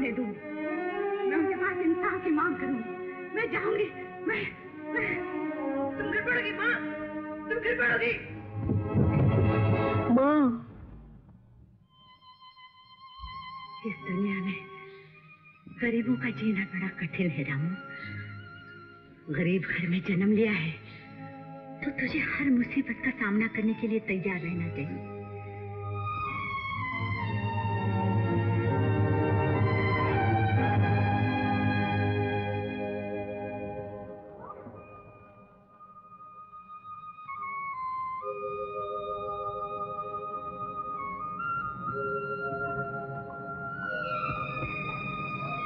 होने दूंगी। मैं उनके पास इंसाफ की मांग करूंगी। मैं जाऊंगी। मैं तुम गिर पड़ोगी माँ, तुम गिर पड़ोगी माँ। इस दुनिया में गरीबों का जीना बड़ा कठिन है रामू। गरीब घर में जन्म लिया है तो तुझे हर मुसीबत का सामना करने के लिए तैयार रहना चाहिए।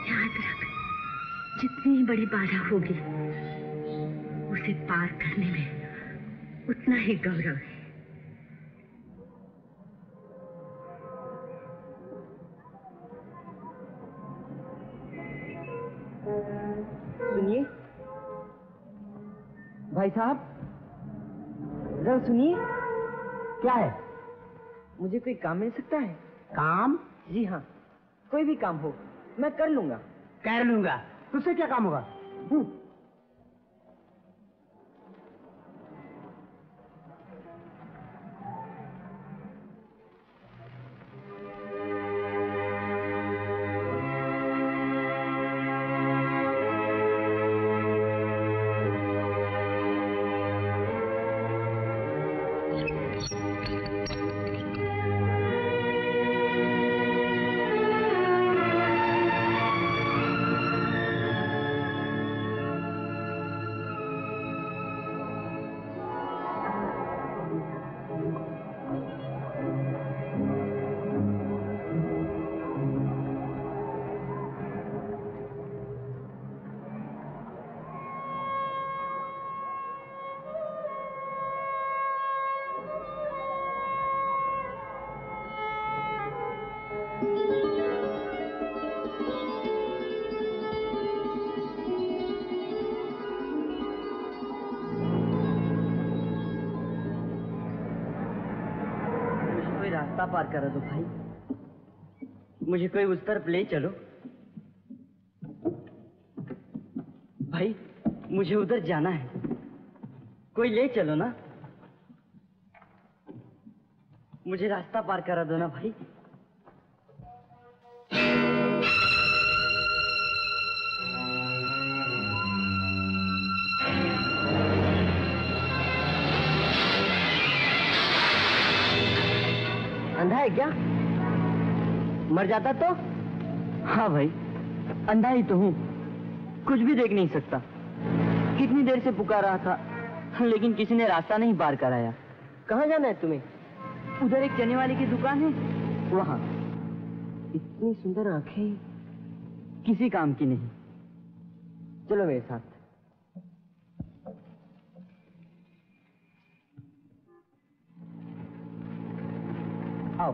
याद रख, जितनी बड़ी बाधा होगी उसे पार करने में उतना ही गौरव है। सुनिए भाई साहब, जरा सुनिए। क्या है? मुझे कोई काम मिल सकता है? काम? जी हाँ, कोई भी काम हो मैं कर लूंगा। कर लूंगा? तुझसे क्या काम होगा? रास्ता पार करा दो भाई, मुझे कोई उस तरफ ले चलो भाई, मुझे उधर जाना है, कोई ले चलो ना, मुझे रास्ता पार करा दो ना भाई। अंधा है क्या? मर जाता तो? हाँ भाई, अंधा ही तो हूँ, कुछ भी देख नहीं सकता। कितनी देर से पुकार रहा था लेकिन किसी ने रास्ता नहीं पार कराया। कहाँ जाना है तुम्हें? उधर एक चने वाले की दुकान है, वहाँ। इतनी सुंदर आंखें किसी काम की नहीं। चलो मेरे साथ। आओ।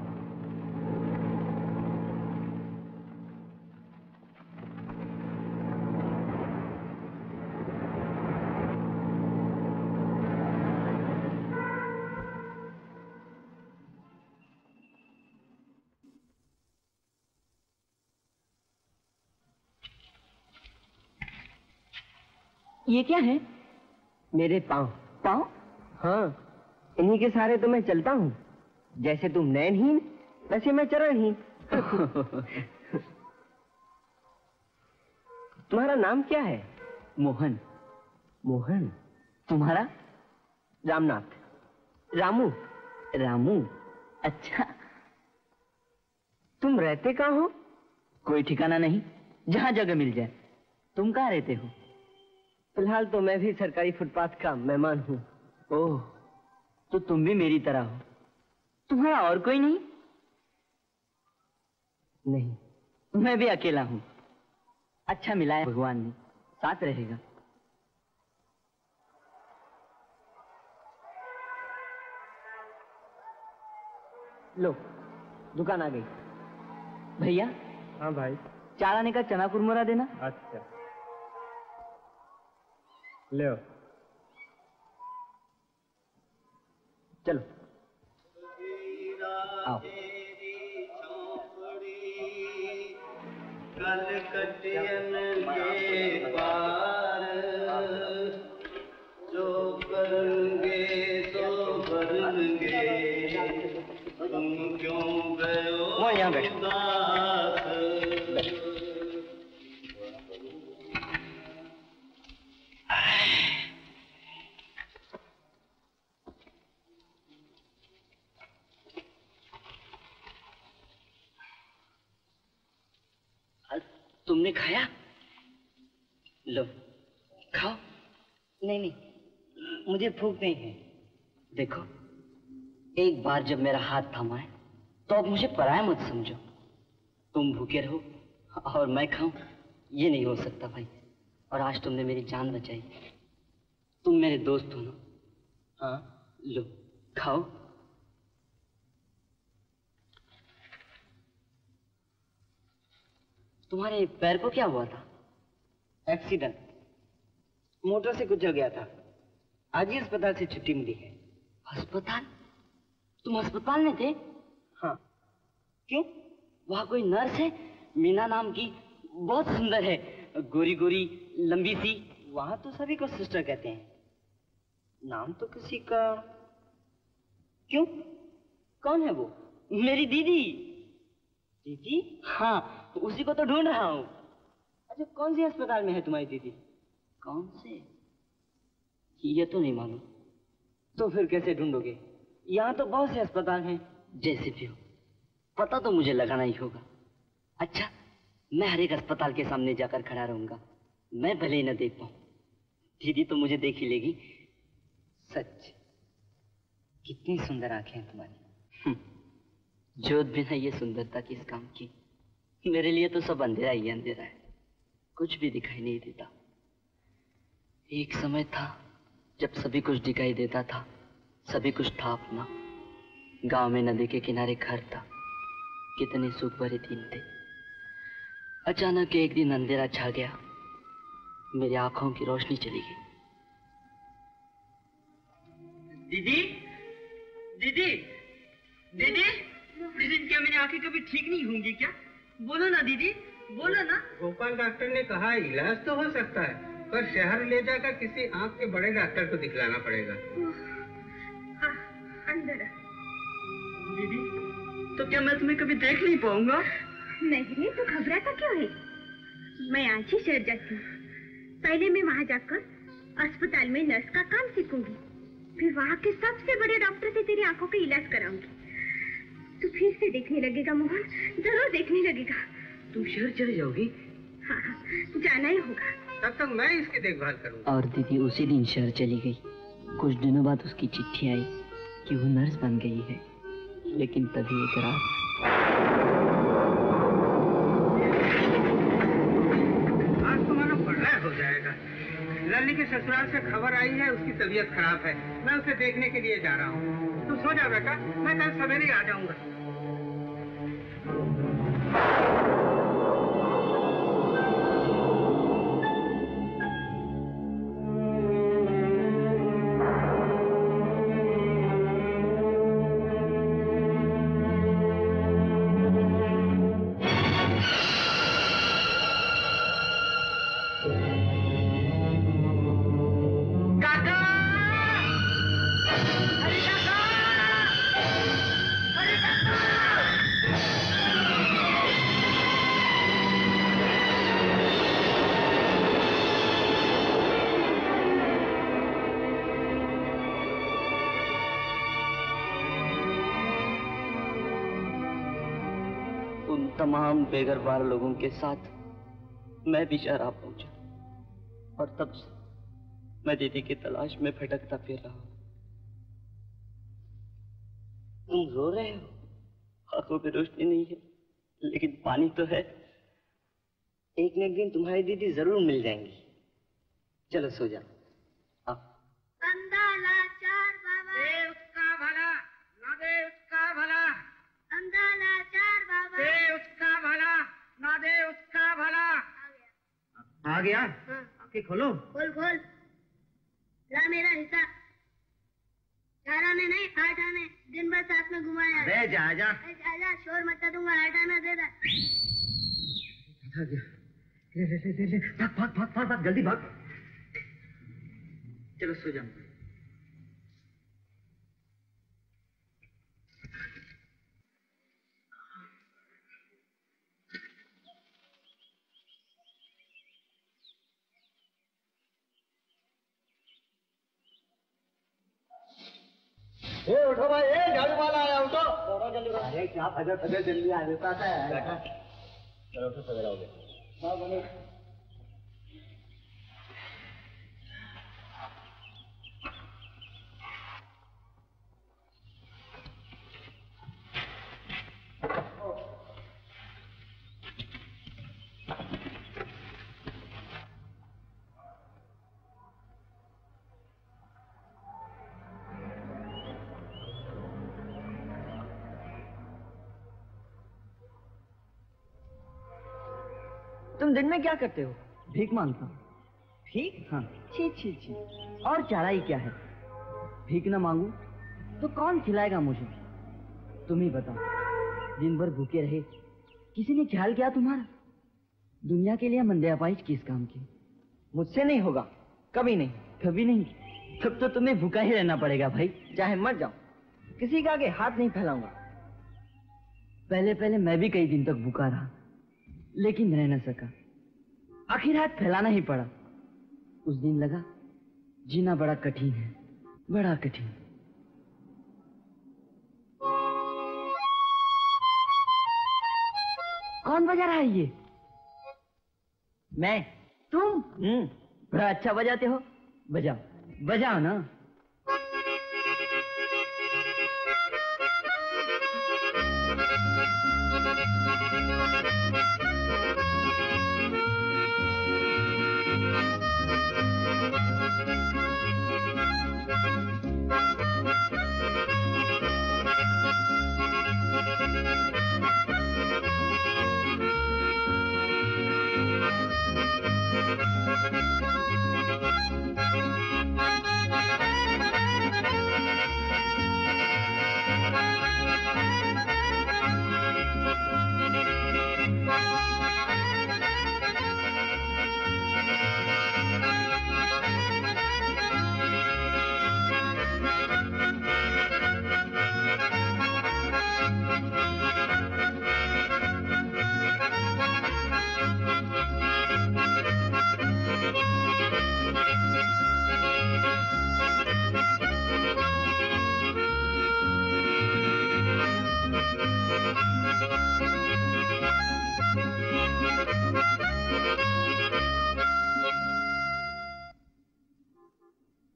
ये क्या है? मेरे पाँव। पाँव? हाँ, इन्हीं के सहारे तो मैं चलता हूँ। जैसे तुम नयनहीन, वैसे मैं चरणहीन। तुम्हारा नाम क्या है? मोहन। मोहन? तुम्हारा? रामनाथ। रामू। रामू? अच्छा। तुम रहते कहाँ हो? कोई ठिकाना नहीं, जहाँ जगह मिल जाए। तुम कहाँ रहते हो? फिलहाल तो मैं भी सरकारी फुटपाथ का मेहमान हूँ। ओह, तो तुम भी मेरी तरह हो। तुम्हारा और कोई नहीं? नहीं, मैं भी अकेला हूँ। अच्छा मिला है भगवान ने, साथ रहेगा। लो, दुकान आ गई। भैया। हाँ भाई। 4 आने का चना कुरमुरा देना। अच्छा, ले आओ। चलो आओ। नयन के पार जो करेंगे तो करेंगे, तुम क्यों गए हो यहाँ बैठो। तुमने खाया? लो खाओ। नहीं नहीं, मुझे भूख नहीं है। देखो, एक बार जब मेरा हाथ थामा है तो अब मुझे पराया मत समझो। तुम भूखे रहो और मैं खाऊं, ये नहीं हो सकता भाई। और आज तुमने मेरी जान बचाई। तुम मेरे दोस्त हो ना? हाँ, लो खाओ। तुम्हारे पैर को क्या हुआ था? एक्सीडेंट, मोटर से कुचल गया था। आज ही अस्पताल से छुट्टी मिली है। अस्पताल? तुम अस्पताल में थे? हाँ। क्यों? वहाँ कोई नर्स है मीना नाम की, बहुत सुंदर है, गोरी गोरी लंबी सी। वहां तो सभी को सिस्टर कहते हैं। नाम तो किसी का। क्यों? कौन है वो? मेरी दीदी। दीदी? हाँ, उसी को तो ढूंढ रहा हूँ। अच्छा, कौन सी अस्पताल में है तुम्हारी दीदी? कौन से? ये तो नहीं मालूम। तो फिर कैसे ढूंढोगे? यहाँ तो बहुत से अस्पताल हैं। जैसे भी हो, पता तो मुझे लगाना ही होगा। अच्छा, मैं हर एक अस्पताल के सामने जाकर खड़ा रहूंगा। मैं भले ही न देख पाऊं, दीदी तो मुझे देख ही लेगी। सच? कितनी सुंदर आंखें हैं तुम्हारी। जोत बिना ये सुंदरता किस काम की। मेरे लिए तो सब अंधेरा ही अंधेरा है, कुछ भी दिखाई नहीं देता। एक समय था जब सभी कुछ दिखाई देता था, सभी कुछ था अपना। गांव में नदी के किनारे घर था, कितने सुख भरे दिन थे। अचानक एक दिन अंधेरा छा गया, मेरी आंखों की रोशनी चली गई। दीदी, दीदी, दीदी, दीदी, क्या मेरी आंखें कभी ठीक नहीं होंगी क्या? बोलो ना दीदी, बोलो ना। गोपाल डॉक्टर ने कहा इलाज तो हो सकता है, पर शहर ले जाकर किसी आंख के बड़े डॉक्टर को दिखलाना पड़ेगा। अंदर। दीदी, तो क्या मैं तुम्हें कभी देख नहीं पाऊंगा? नहीं, तो घबराता क्यों है? मैं आज ही शहर जाती हूँ। पहले मैं वहाँ जाकर अस्पताल में नर्स का काम सीखूंगी, फिर वहाँ के सबसे बड़े डॉक्टर से तेरी आंखों का इलाज कराऊंगी। तू फिर से देखने लगेगा मोहन, जरूर देखने लगेगा। तुम शहर चले जाओगी? हाँ, जाना ही होगा। तब तक मैं इसकी देखभाल करूंगा। और दीदी उसी दिन शहर चली गई। कुछ दिनों बाद उसकी चिट्ठी आई कि वो नर्स बन गई है। लेकिन तभी एक रात आज तो मानो पढ़ाया हो जाएगा। लल्ली के ससुराल से खबर आई है, उसकी तबीयत खराब है। मैं उसे देखने के लिए जा रहा हूँ। तुम सो जाओ बेटा, मैं कल सवेरे आ जाऊंगा। तमाम बेघरबार लोगों के साथ मैं भी शहर आ पहुंचा, और तब से मैं दीदी की तलाश में भटकता फिर रहा हूं। तुम रो रहे हो? आंखों में रोशनी नहीं है, लेकिन पानी तो है। एक न एक दिन तुम्हारी दीदी जरूर मिल जाएंगी। चलो सो जाओ। अंधा लाचार बाबा, दे उसका भला, ना दे उसका भला। अंधा लाचार बाबा, दे उसका भला, ना दे उसका भला। आ गया? आंखें खोलो। खोल खोल। ला मेरा हिस्सा। 4 आने नहीं, 8 आने। दिन भर साथ में घुमाया। दे जा जा। जा, शोर मचा दूंगा। 8 आना दे दे। था क्या? ले भाग भाग भाग भाग भाग जल्दी भाग। चलो सो जाओ। उठो भाई, झाड़ू वाला आया, उठो। जल्दी। अरे क्या फजर फजर जल्दी आ जाता है। चलो उठो, सवेरा हो गया। तुम दिन में क्या करते हो? भीख मांगता हूँ। ठीक। हाँ। छी छी छी, और चारा ही क्या है? भीख न मांगू तो कौन खिलाएगा मुझे? तुम ही बताओ, दिन भर भूखे रहे, किसी ने ख्याल किया तुम्हारा? दुनिया के लिए मंदे अपाइज किस काम की? मुझसे नहीं होगा, कभी नहीं। कभी नहीं? तब तो तुम्हें भूखा ही रहना पड़ेगा भाई। चाहे मर जाओ, किसी के आगे हाथ नहीं फैलाऊंगा। पहले पहले मैं भी कई दिन तक भूखा रहा, लेकिन रह न सका। आखिर हाथ फैलाना ही पड़ा। उस दिन लगा जीना बड़ा कठिन है, बड़ा कठिन। कौन बजा रहा है ये? मैं। तुम? बड़ा अच्छा बजाते हो। बजाओ बजाओ ना।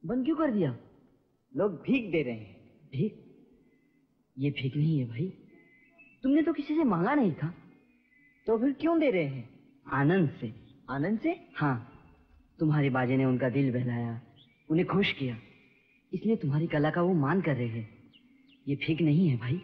बंद क्यों कर दिया? लोग भीख दे रहे हैं। भीख? ये भीख नहीं है भाई, तुमने तो किसी से मांगा नहीं था। तो फिर क्यों दे रहे हैं? आनंद से। आनंद से? हाँ, तुम्हारे बाजे ने उनका दिल बहलाया, उन्हें खुश किया, इसलिए तुम्हारी कला का वो मान कर रहे हैं। ये भीख नहीं है भाई।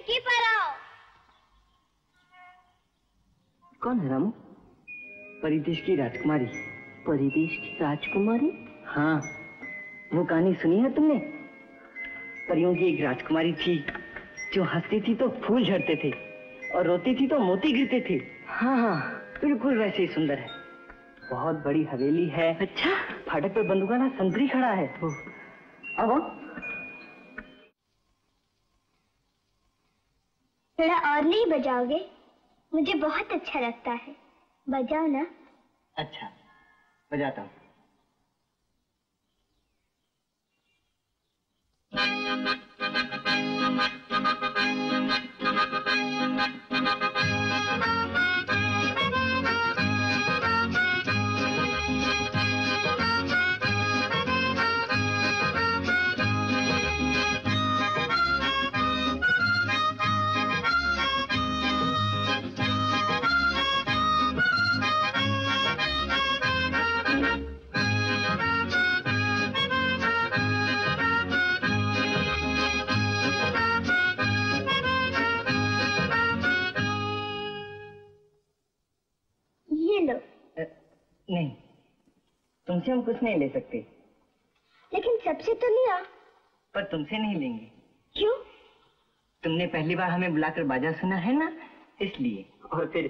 खिड़की पर आओ। कौन है रामू? परिदेश की राजकुमारी। परिदेश की राजकुमारी? हाँ, वो कहानी सुनी है तुमने? परियों की एक राजकुमारी थी जो हंसती थी तो फूल झड़ते थे और रोती थी तो मोती गिरते थे। हाँ हाँ, बिल्कुल वैसे ही सुंदर है। बहुत बड़ी हवेली है। अच्छा? फाटक पे बंदूकाना संतरी खड़ा है। अब थोड़ा और नहीं बजाओगे? मुझे बहुत अच्छा लगता है, बजाओ ना। अच्छा, बजाता हूँ। नहीं, तुमसे हम कुछ नहीं ले सकते। लेकिन सबसे तो लिया। पर तुमसे नहीं लेंगे। क्यों? तुमने पहली बार हमें बुलाकर बाजा सुना है ना, इसलिए। और फिर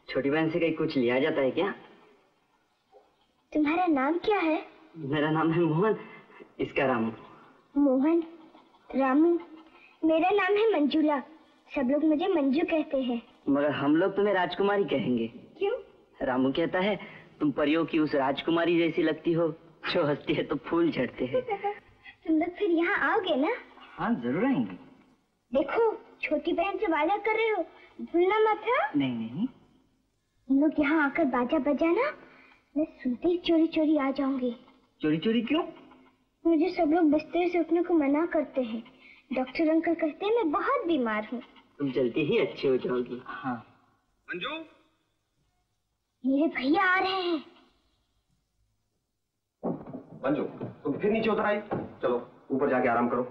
छोटी बहन से कहीं कुछ लिया जाता है क्या? तुम्हारा नाम क्या है? मेरा नाम है मोहन, इसका रामू। मोहन, रामू। मेरा नाम है मंजूला, सब लोग मुझे मंजू कहते हैं। मगर हम लोग तुम्हें राजकुमारी कहेंगे। क्यों? रामू कहता है तुम परियों की उस राजकुमारी जैसी लगती हो जो हंसती है तो फूल झड़ते हैं। तुम लोग फिर यहाँ आओगे ना? हाँ, जरूर आएंगे। देखो, छोटी बहन से वादा कर रहे हो, भूलना मत। नहीं नहीं, तुम लोग यहाँ आकर बाजा बजाना, मैं सुनते ही चोरी चोरी आ जाऊंगी। चोरी चोरी क्यों? मुझे सब लोग बिस्तर से उठने को मना करते हैं। डॉक्टर अंकल कहते हैं मैं बहुत बीमार हूँ। तुम जल्दी ही अच्छी हो जाओगी। हाँ। मंजू, मेरे भैया आ रहे हैं। मंजू, तुम फिर नीचे उतर आई। चलो ऊपर जाके आराम करो।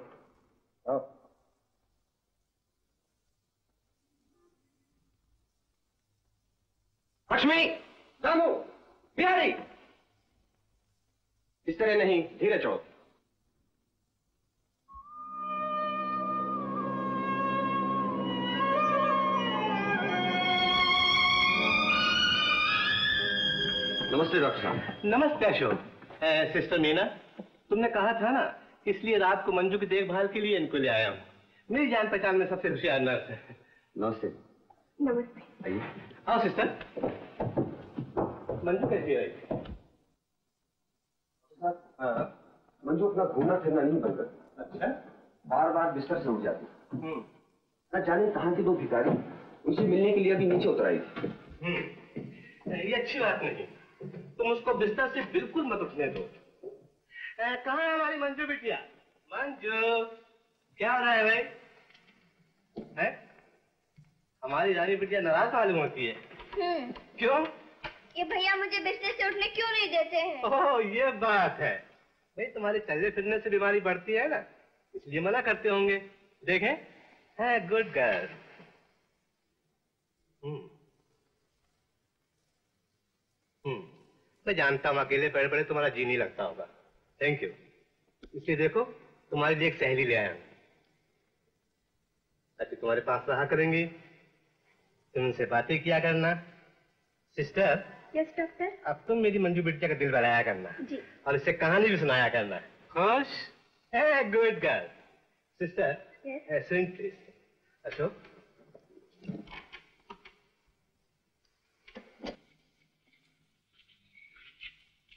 लक्ष्मी, रामू, बिहारी, इस तरह नहीं, धीरे चलो। नमस्ते डॉक्टर साहब। नमस्ते अशोक। सिस्टर मीना, तुमने कहा था ना, इसलिए रात को मंजू की देखभाल के लिए इनको ले आया हूँ। मेरी जान पहचान में सबसे होशियार नर्स है। नमस्ते। नमस्ते। आइए। आओ सिस्टर। मंजू कैसी है? मंजू अपना घूमना फिरना नहीं बंद करती। अच्छा। बार बार बिस्तर से उठ जाती। न जाने कहाँ की दो भिखारी उनसे मिलने के लिए अभी नीचे उतर आई थी। ये अच्छी बात नहीं, तुम उसको बिस्तर से बिल्कुल मत उठने दो। कहाँ है हमारी मंजू बिटिया? मंजू, क्या हो रहा है भाई? है? हमारी रानी बिटिया नाराज मालूम होती है। क्यों? ये भैया मुझे बिस्तर से उठने क्यों नहीं देते हैं? ओह, ये बात है। भाई तुम्हारे चलने फिरने से बीमारी बढ़ती है ना, इसलिए मना करते होंगे। देखें, है गुड गर्ल। मैं जानता हूँ अकेले पड़े पड़े तुम्हारा जी नहीं लगता होगा। Thank you. इसलिए देखो, तुम्हारे लिए एक सहेली ले आया हूँ। अच्छा, तुम्हारे पास रहा करेंगी, तुम उनसे बातें किया करना। सिस्टर। Yes doctor. अब तुम मेरी मंजू बिटिया का दिल बहलाया करना जी। और इससे कहानी भी सुनाया करना। खुश है? Good girl. Sister, sing please. Ashok,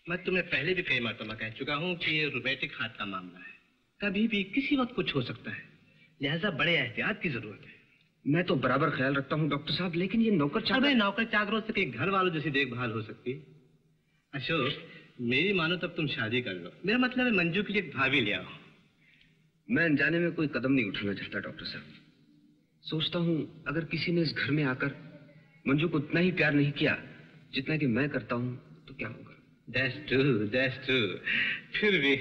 मैं तुम्हें पहले भी कई मरतबा कह चुका हूँ कि ये रोबोटिक हाथ का मामला है, कभी भी किसी वक्त कुछ हो सकता है, लिहाजा बड़े एहतियात की जरूरत है। मैं तो बराबर ख्याल रखता हूँ डॉक्टर साहब, लेकिन ये नौकर चाकर। नौकर चाकरों से कई घर वालों जैसी देखभाल हो सकती है। अशोक, मेरी मानो तब तुम शादी कर लो। मेरा मतलब है मंजू के लिए एक भाभी ले आओ। मैं अनजाने में कोई कदम नहीं उठाना चाहता डॉक्टर साहब। सोचता हूँ अगर किसी ने इस घर में आकर मंजू को उतना ही प्यार नहीं किया जितना कि मैं करता हूँ तो क्या होगा? That's true, that's true. फिर भी